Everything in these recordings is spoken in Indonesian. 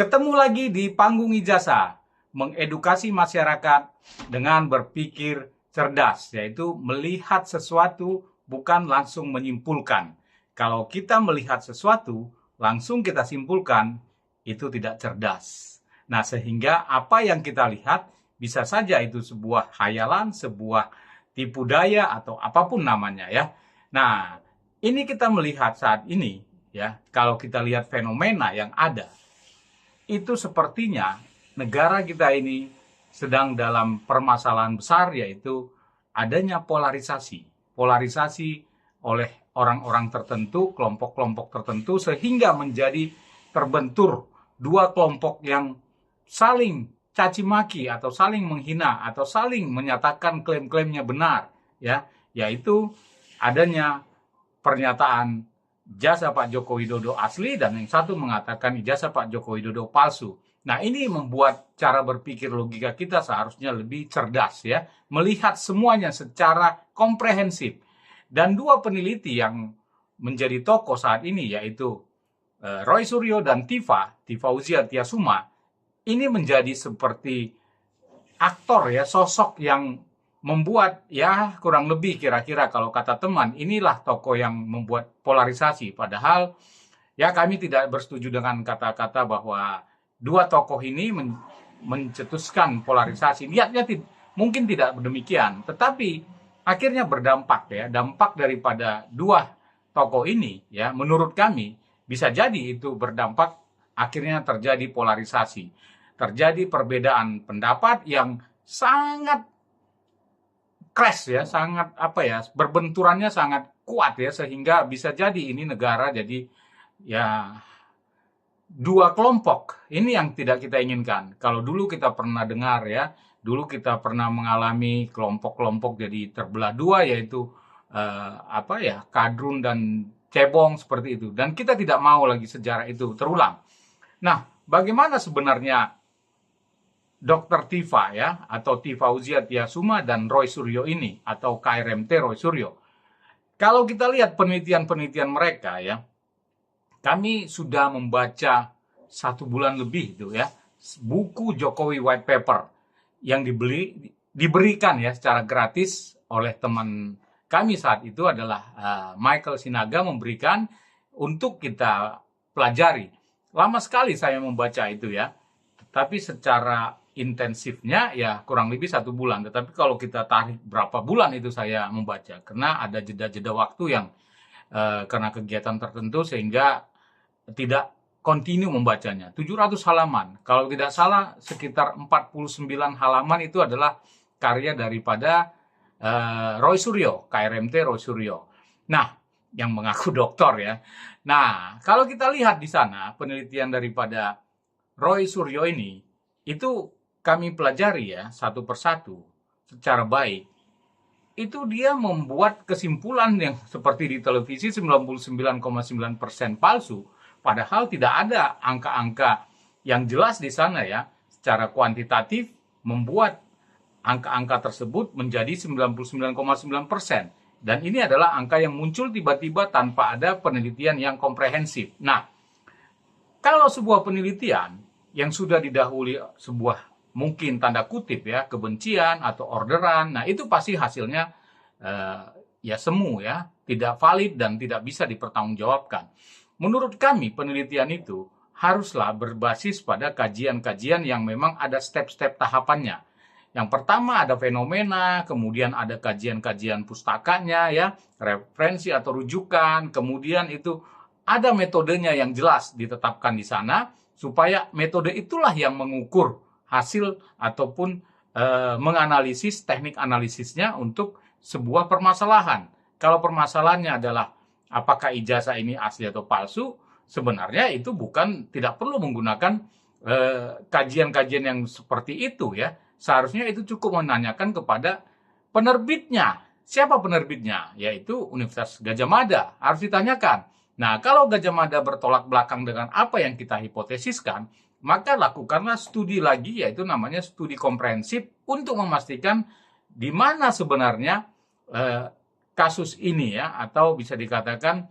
Ketemu lagi di panggung ijazah, mengedukasi masyarakat dengan berpikir cerdas, yaitu melihat sesuatu bukan langsung menyimpulkan. Kalau kita melihat sesuatu, langsung kita simpulkan, itu tidak cerdas. Nah, sehingga apa yang kita lihat bisa saja itu sebuah khayalan, sebuah tipu daya, atau apapun namanya ya. Nah, ini kita melihat saat ini, ya, kalau kita lihat fenomena yang ada, itu sepertinya negara kita ini sedang dalam permasalahan besar, yaitu adanya polarisasi. Polarisasi oleh orang-orang tertentu, kelompok-kelompok tertentu, sehingga menjadi terbentur dua kelompok yang saling caci maki atau saling menghina atau saling menyatakan klaim-klaimnya benar, ya, yaitu adanya pernyataan ijazah Pak Joko Widodo asli dan yang satu mengatakan ijazah Pak Joko Widodo palsu. Nah, ini membuat cara berpikir logika kita seharusnya lebih cerdas ya, melihat semuanya secara komprehensif. Dan dua peneliti yang menjadi tokoh saat ini, yaitu Roy Suryo dan Tiva Uzia Tiasuma, ini menjadi seperti aktor ya, sosok yang membuat ya kurang lebih kira-kira kalau kata teman, inilah tokoh yang membuat polarisasi. Padahal ya kami tidak bersetuju dengan kata-kata bahwa dua tokoh ini mencetuskan polarisasi. Niatnya mungkin tidak demikian, tetapi akhirnya berdampak ya, dampak daripada dua tokoh ini ya menurut kami bisa jadi itu berdampak akhirnya terjadi polarisasi. Terjadi perbedaan pendapat yang sangat crash ya, sangat berbenturannya sangat kuat ya, sehingga bisa jadi ini negara jadi ya dua kelompok. Ini yang tidak kita inginkan. Kalau dulu kita pernah dengar ya, dulu kita pernah mengalami kelompok-kelompok jadi terbelah dua, yaitu Kadrun dan Cebong seperti itu. Dan kita tidak mau lagi sejarah itu terulang. Nah, bagaimana sebenarnya Dr. Tiva ya, atau Tiva Uzia Tiasuma dan Roy Suryo ini, atau KRMT Roy Suryo. Kalau kita lihat penelitian-penelitian mereka ya, kami sudah membaca 1 bulan lebih itu ya, buku Jokowi White Paper yang diberikan ya secara gratis oleh teman kami saat itu adalah Michael Sinaga, memberikan untuk kita pelajari. Lama sekali saya membaca itu ya, tapi secara intensifnya ya kurang lebih 1 bulan. Tetapi kalau kita tarik berapa bulan itu saya membaca, karena ada jeda-jeda waktu yang karena kegiatan tertentu sehingga tidak kontinu membacanya. 700 halaman, kalau tidak salah sekitar 49 halaman itu adalah karya daripada Roy Suryo, KRMT Roy Suryo. Nah, yang mengaku doktor ya. Nah, kalau kita lihat di sana penelitian daripada Roy Suryo ini, itu kami pelajari ya satu persatu secara baik. Itu dia membuat kesimpulan yang seperti di televisi 99,9% palsu, padahal tidak ada angka-angka yang jelas di sana ya, secara kuantitatif membuat angka-angka tersebut menjadi 99,9%. Dan ini adalah angka yang muncul tiba-tiba tanpa ada penelitian yang komprehensif. Nah, kalau sebuah penelitian yang sudah didahului sebuah mungkin tanda kutip ya kebencian atau orderan, nah itu pasti hasilnya ya semu ya, tidak valid dan tidak bisa dipertanggungjawabkan. Menurut kami penelitian itu haruslah berbasis pada kajian-kajian yang memang ada step-step tahapannya. Yang pertama ada fenomena, kemudian ada kajian-kajian pustakanya ya, referensi atau rujukan, kemudian itu ada metodenya yang jelas ditetapkan di sana, supaya metode itulah yang mengukur hasil ataupun menganalisis teknik analisisnya untuk sebuah permasalahan. Kalau permasalahannya adalah apakah ijazah ini asli atau palsu, sebenarnya itu tidak perlu menggunakan kajian-kajian yang seperti itu ya. Seharusnya itu cukup menanyakan kepada penerbitnya. Siapa penerbitnya? Yaitu Universitas Gadjah Mada. Harus ditanyakan. Nah, kalau Gadjah Mada bertolak belakang dengan apa yang kita hipotesiskan, maka lakukanlah studi lagi, yaitu namanya studi komprehensif, untuk memastikan di mana sebenarnya kasus ini ya, atau bisa dikatakan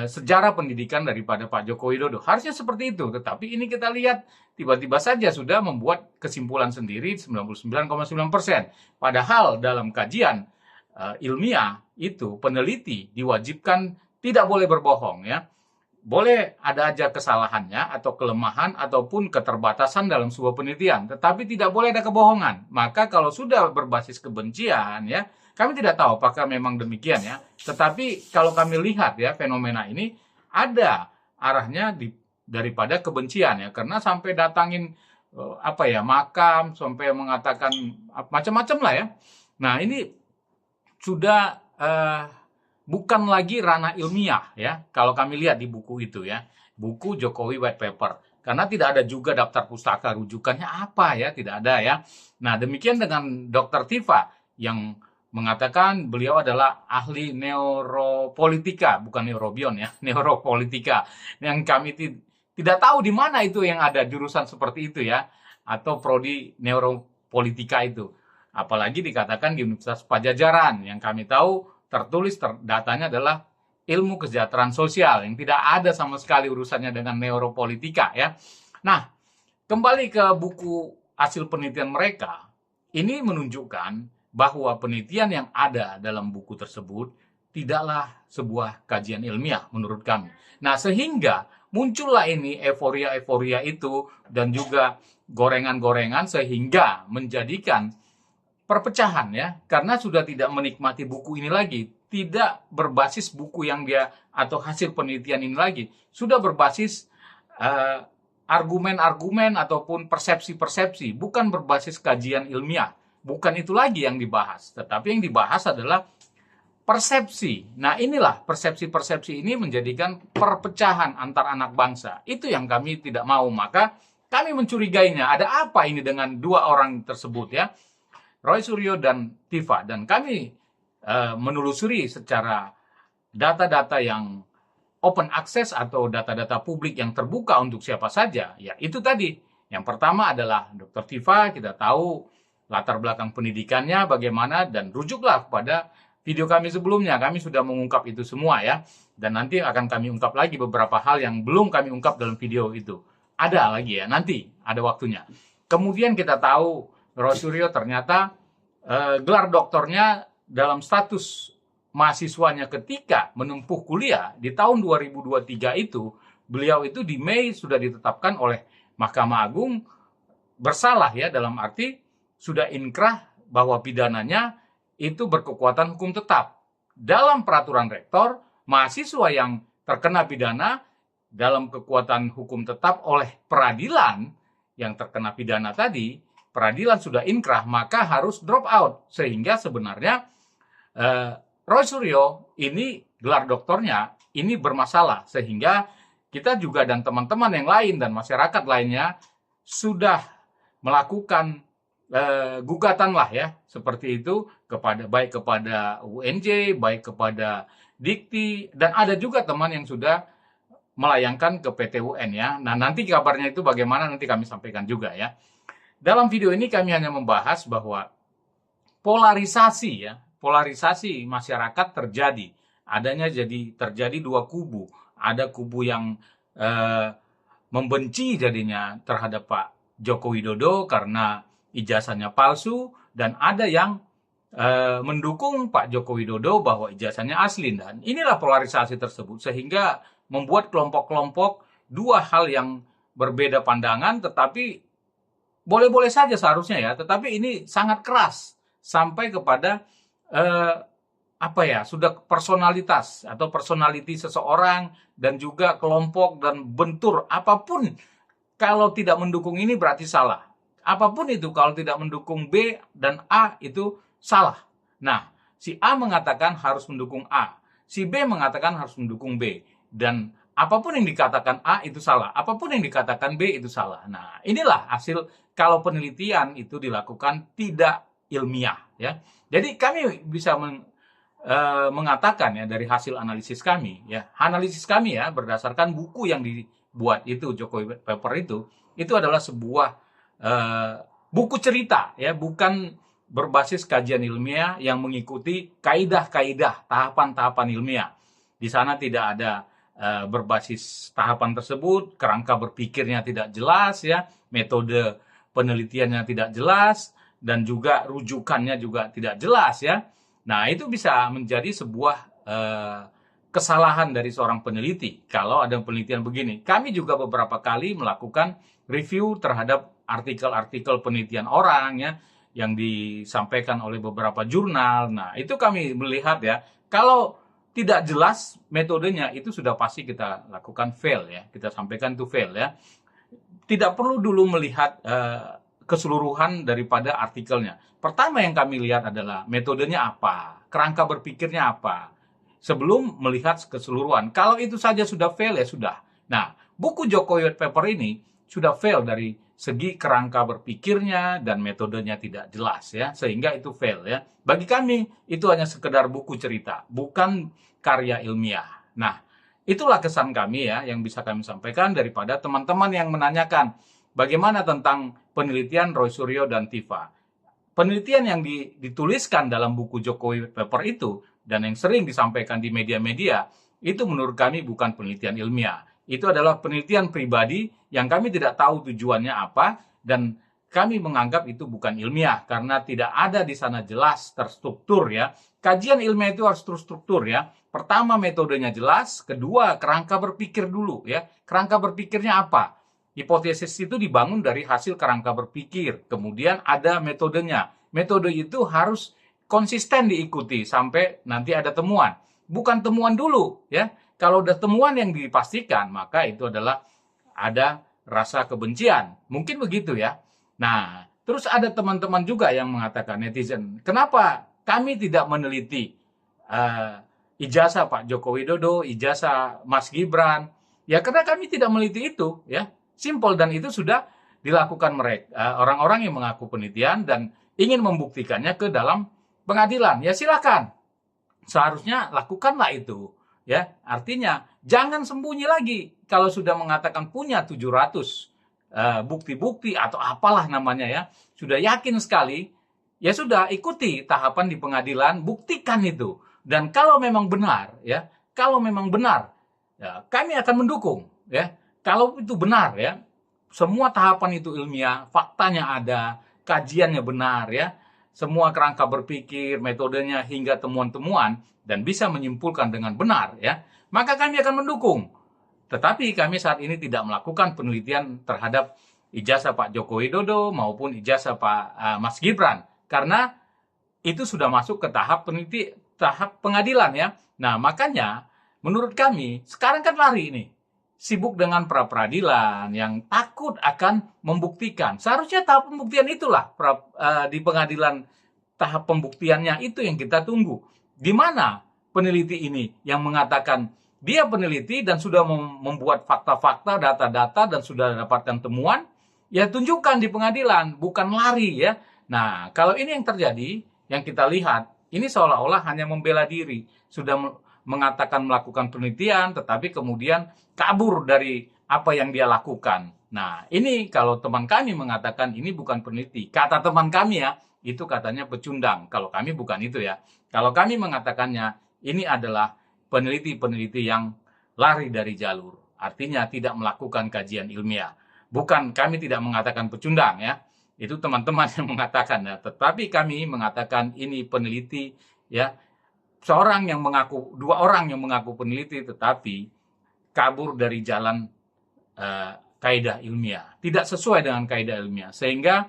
sejarah pendidikan daripada Pak Joko Widodo. Harusnya seperti itu, tetapi ini kita lihat tiba-tiba saja sudah membuat kesimpulan sendiri 99,9%. Padahal dalam kajian ilmiah itu peneliti diwajibkan tidak boleh berbohong ya. Boleh ada aja kesalahannya atau kelemahan ataupun keterbatasan dalam sebuah penelitian, tetapi tidak boleh ada kebohongan. Maka kalau sudah berbasis kebencian ya, kami tidak tahu apakah memang demikian ya. Tetapi kalau kami lihat ya fenomena ini ada arahnya daripada kebencian ya, karena sampai datangin makam, sampai mengatakan macam-macam lah ya. Nah ini sudah bukan lagi ranah ilmiah ya, kalau kami lihat di buku itu ya, buku Jokowi White Paper. Karena tidak ada juga daftar pustaka rujukannya apa ya, tidak ada ya. Nah demikian dengan Dr. Tifa yang mengatakan beliau adalah ahli neuropolitika, bukan neurobion ya, neuropolitika. Yang kami tidak tahu di mana itu yang ada jurusan seperti itu ya, atau prodi neuropolitika itu. Apalagi dikatakan di Universitas Pajajaran, yang kami tahu tertulis datanya adalah ilmu kesejahteraan sosial yang tidak ada sama sekali urusannya dengan neuropolitika ya. Nah, kembali ke buku hasil penelitian mereka, ini menunjukkan bahwa penelitian yang ada dalam buku tersebut tidaklah sebuah kajian ilmiah menurut kami. Nah, sehingga muncullah ini euforia-euforia itu dan juga gorengan-gorengan sehingga menjadikan perpecahan ya, karena sudah tidak menikmati buku ini lagi, tidak berbasis buku yang dia atau hasil penelitian ini lagi, sudah berbasis argumen-argumen ataupun persepsi-persepsi, bukan berbasis kajian ilmiah. Bukan itu lagi yang dibahas, tetapi yang dibahas adalah persepsi. Nah inilah persepsi-persepsi ini menjadikan perpecahan antar anak bangsa. Itu yang kami tidak mau, maka kami mencurigainya. Ada apa ini dengan dua orang tersebut ya? Roy Suryo dan Tifa, dan kami menelusuri secara data-data yang open access atau data-data publik yang terbuka untuk siapa saja. Ya itu tadi. Yang pertama adalah Dr. Tifa, kita tahu latar belakang pendidikannya bagaimana, dan rujuklah kepada video kami sebelumnya. Kami sudah mengungkap itu semua ya. Dan nanti akan kami ungkap lagi beberapa hal yang belum kami ungkap dalam video itu. Ada lagi ya, nanti ada waktunya. Kemudian kita tahu Roy Suryo ternyata gelar doktornya dalam status mahasiswanya ketika menempuh kuliah di tahun 2023 itu, beliau itu di Mei sudah ditetapkan oleh Mahkamah Agung bersalah ya, dalam arti sudah inkrah bahwa pidananya itu berkekuatan hukum tetap. Dalam peraturan rektor, mahasiswa yang terkena pidana dalam kekuatan hukum tetap oleh peradilan yang terkena pidana tadi, peradilan sudah inkrah, maka harus drop out. Sehingga sebenarnya Roy Suryo ini gelar doktornya ini bermasalah, sehingga kita juga dan teman-teman yang lain dan masyarakat lainnya sudah melakukan gugatan lah ya, seperti itu baik kepada UNJ, baik kepada Dikti, dan ada juga teman yang sudah melayangkan ke PT UN ya. Nah nanti kabarnya itu bagaimana nanti kami sampaikan juga ya. Dalam video ini kami hanya membahas bahwa polarisasi masyarakat terjadi. Terjadi dua kubu. Ada kubu yang membenci jadinya terhadap Pak Joko Widodo karena ijazahnya palsu, dan ada yang mendukung Pak Joko Widodo bahwa ijazahnya asli. Dan inilah polarisasi tersebut sehingga membuat kelompok-kelompok dua hal yang berbeda pandangan, tetapi boleh-boleh saja seharusnya ya, tetapi ini sangat keras sampai kepada sudah personalitas atau personality seseorang dan juga kelompok dan bentur apapun. Kalau tidak mendukung ini berarti salah. Apapun itu, kalau tidak mendukung B dan A itu salah. Nah, si A mengatakan harus mendukung A, si B mengatakan harus mendukung B, dan apapun yang dikatakan A itu salah, apapun yang dikatakan B itu salah. Nah, inilah hasil kalau penelitian itu dilakukan tidak ilmiah ya. Jadi kami bisa mengatakan ya dari hasil analisis kami ya berdasarkan buku yang dibuat itu Jokowi Paper itu adalah sebuah buku cerita ya, bukan berbasis kajian ilmiah yang mengikuti kaidah-kaidah tahapan-tahapan ilmiah. Di sana tidak ada berbasis tahapan tersebut, kerangka berpikirnya tidak jelas ya, metode penelitiannya tidak jelas, dan juga rujukannya juga tidak jelas ya. Nah, itu bisa menjadi sebuah kesalahan dari seorang peneliti kalau ada penelitian begini. Kami juga beberapa kali melakukan review terhadap artikel-artikel penelitian orang ya yang disampaikan oleh beberapa jurnal. Nah, itu kami melihat ya, kalau tidak jelas metodenya itu sudah pasti kita lakukan fail ya. Kita sampaikan itu fail ya. Tidak perlu dulu melihat keseluruhan daripada artikelnya. Pertama yang kami lihat adalah metodenya apa, kerangka berpikirnya apa, sebelum melihat keseluruhan. Kalau itu saja sudah fail, ya sudah. Nah, buku Jokowi White Paper ini sudah fail dari segi kerangka berpikirnya dan metodenya tidak jelas ya, sehingga itu fail ya. Bagi kami itu hanya sekedar buku cerita, bukan karya ilmiah. Nah, itulah kesan kami ya yang bisa kami sampaikan daripada teman-teman yang menanyakan bagaimana tentang penelitian Roy Suryo dan Tifa. Penelitian yang dituliskan dalam buku Jokowi Paper itu dan yang sering disampaikan di media-media itu menurut kami bukan penelitian ilmiah. Itu adalah penelitian pribadi yang kami tidak tahu tujuannya apa dan kami menganggap itu bukan ilmiah karena tidak ada di sana jelas terstruktur ya. Kajian ilmiah itu harus terstruktur ya. Pertama metodenya jelas, kedua kerangka berpikir dulu ya. Kerangka berpikirnya apa? Hipotesis itu dibangun dari hasil kerangka berpikir, kemudian ada metodenya. Metode itu harus konsisten diikuti sampai nanti ada temuan. Bukan temuan dulu ya. Kalau udah temuan yang dipastikan, maka itu adalah ada rasa kebencian. Mungkin begitu ya. Nah, terus ada teman-teman juga yang mengatakan, netizen, kenapa kami tidak meneliti ijazah Pak Joko Widodo, ijazah Mas Gibran? Ya karena kami tidak meneliti itu ya. Simpel, dan itu sudah dilakukan mereka orang-orang yang mengaku penelitian dan ingin membuktikannya ke dalam pengadilan. Ya silakan. Seharusnya lakukanlah itu. Ya, artinya jangan sembunyi lagi. Kalau sudah mengatakan punya 700 bukti-bukti atau apalah namanya ya, sudah yakin sekali, ya sudah ikuti tahapan di pengadilan, buktikan itu. Dan kalau memang benar ya, kalau memang benar, ya, kami akan mendukung ya. Kalau itu benar ya, semua tahapan itu ilmiah, faktanya ada, kajiannya benar ya, semua kerangka berpikir, metodenya hingga temuan-temuan dan bisa menyimpulkan dengan benar ya, maka kami akan mendukung. Tetapi kami saat ini tidak melakukan penelitian terhadap ijazah Pak Joko Widodo maupun ijazah Pak Mas Gibran karena itu sudah masuk ke tahap tahap pengadilan ya. Nah, makanya menurut kami sekarang kan lari ini. Sibuk dengan pra-peradilan yang takut akan membuktikan. Seharusnya tahap pembuktian itulah di pengadilan, tahap pembuktiannya itu yang kita tunggu. Di mana peneliti ini yang mengatakan dia peneliti dan sudah membuat fakta-fakta, data-data dan sudah dapatkan temuan, ya tunjukkan di pengadilan, bukan lari ya. Nah, kalau ini yang terjadi, yang kita lihat, ini seolah-olah hanya membela diri. Sudah mengatakan melakukan penelitian, tetapi kemudian kabur dari apa yang dia lakukan. Nah, ini kalau teman kami mengatakan ini bukan peneliti. Kata teman kami ya, itu katanya pecundang. Kalau kami bukan itu ya. Kalau kami mengatakannya, ini adalah peneliti-peneliti yang lari dari jalur. Artinya tidak melakukan kajian ilmiah. Bukan, kami tidak mengatakan pecundang ya. Itu teman-teman yang mengatakan ya. Tetapi kami mengatakan ini peneliti ya. Dua orang yang mengaku peneliti tetapi kabur dari jalan kaidah ilmiah, tidak sesuai dengan kaidah ilmiah, sehingga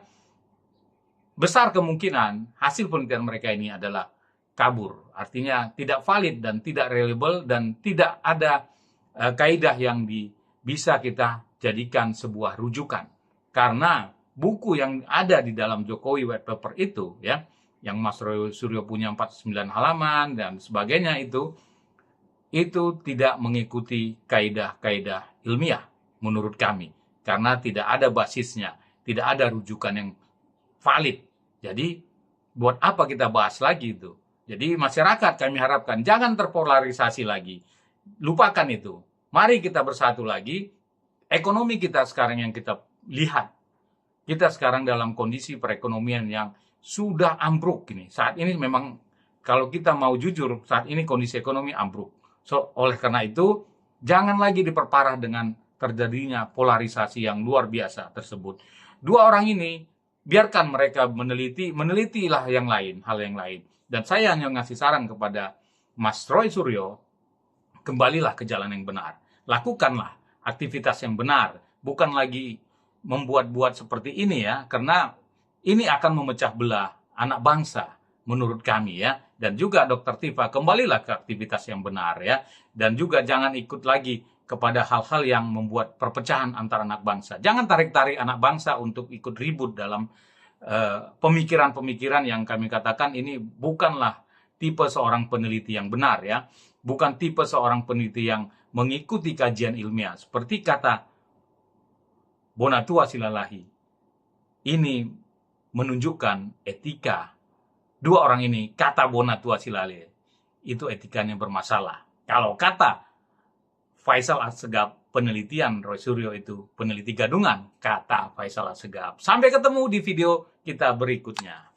besar kemungkinan hasil penelitian mereka ini adalah kabur, artinya tidak valid dan tidak reliable dan tidak ada kaidah yang bisa kita jadikan sebuah rujukan. Karena buku yang ada di dalam Jokowi White Paper itu ya, yang Mas Roy Suryo punya 49 halaman dan sebagainya itu tidak mengikuti kaidah-kaidah ilmiah menurut kami. Karena tidak ada basisnya, tidak ada rujukan yang valid. Jadi, buat apa kita bahas lagi itu? Jadi, masyarakat kami harapkan jangan terpolarisasi lagi. Lupakan itu. Mari kita bersatu lagi. Ekonomi kita sekarang yang kita lihat. Kita sekarang dalam kondisi perekonomian yang sudah ambruk ini. Saat ini memang kalau kita mau jujur, saat ini kondisi ekonomi ambruk. Oleh karena itu, jangan lagi diperparah dengan terjadinya polarisasi yang luar biasa tersebut. Dua orang ini, biarkan mereka menelitilah yang lain, hal yang lain. Dan saya hanya ngasih saran kepada Mas Roy Suryo, kembalilah ke jalan yang benar. Lakukanlah aktivitas yang benar, bukan lagi membuat-buat seperti ini ya, karena ini akan memecah belah anak bangsa menurut kami ya. Dan juga Dr. Tifa, kembalilah ke aktivitas yang benar ya. Dan juga jangan ikut lagi kepada hal-hal yang membuat perpecahan antara anak bangsa. Jangan tarik-tarik anak bangsa untuk ikut ribut dalam pemikiran-pemikiran yang kami katakan ini bukanlah tipe seorang peneliti yang benar ya. Bukan tipe seorang peneliti yang mengikuti kajian ilmiah. Seperti kata Bonatua Silalahi. Ini menunjukkan etika dua orang ini. Kata Bonatua Silalahi itu etikanya bermasalah. Kalau kata Faisal Assegaf, penelitian Roy Suryo itu peneliti gadungan, kata Faisal Assegaf. Sampai ketemu di video kita berikutnya.